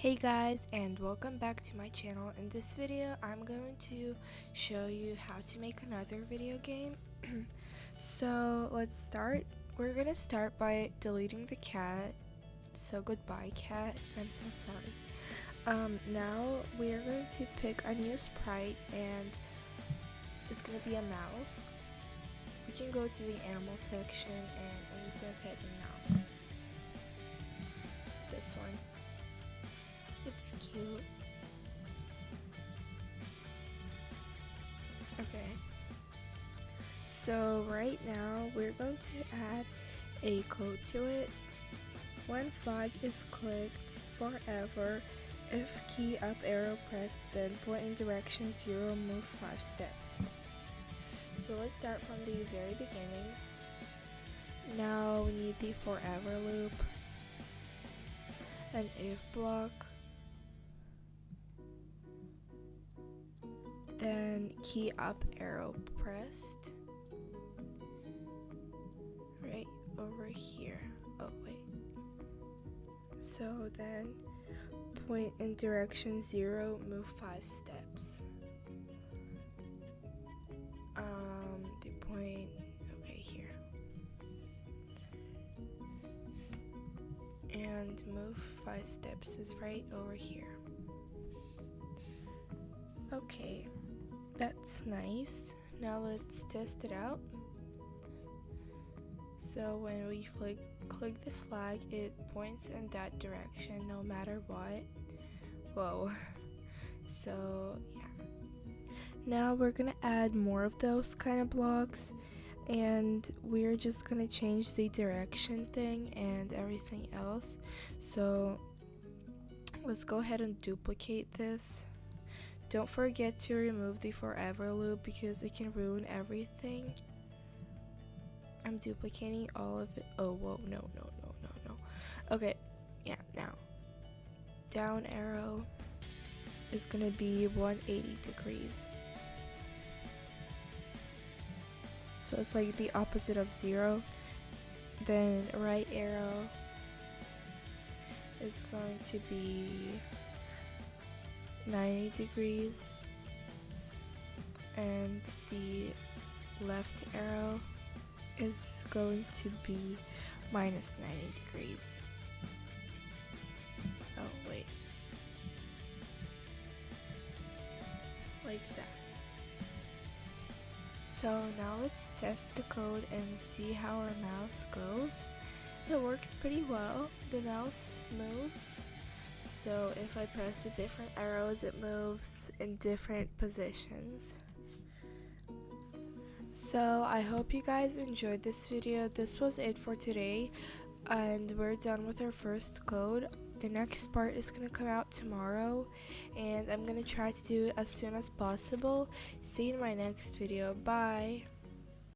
Hey guys, and welcome back to my channel. In this video I'm going to show you how to make another video game. So let's start. We're gonna start by deleting the cat. So goodbye cat, I'm so sorry. Now we are going to pick a new sprite, and it's gonna be a mouse. We can go to the animal section, and I'm just gonna type in mouse. This one. It's cute. Okay. So right now we're going to add a code to it. When flag is clicked forever, if key up arrow pressed, then point in direction 0, move 5 steps. So let's start from the very beginning. Now we need the forever loop, an if block, then key up arrow pressed right over here. Oh wait. So then point in direction 0, move 5 steps. The point, okay, here. And move 5 steps is right over here. Okay. That's nice. Now let's test it out. So when we click the flag, it points in that direction no matter what. Whoa. So yeah. Now we're gonna add more of those kind of blocks, and we're just gonna change the direction thing and everything else. So let's go ahead and duplicate this. Don't forget to remove the forever loop because it can ruin everything. I'm duplicating all of it. Oh, whoa, no. Okay, yeah, now. Down arrow is gonna be 180 degrees. So it's like the opposite of 0. Then right arrow is going to be 90 degrees, and the left arrow is going to be minus 90 degrees. Oh wait, like that. So now let's test the code and see how our mouse goes. It works pretty well. The mouse moves. So if I press the different arrows, it moves in different positions. So I hope you guys enjoyed this video. This was it for today, and we're done with our first code. The next part is gonna come out tomorrow, and I'm gonna try to do it as soon as possible. See you in my next video. Bye.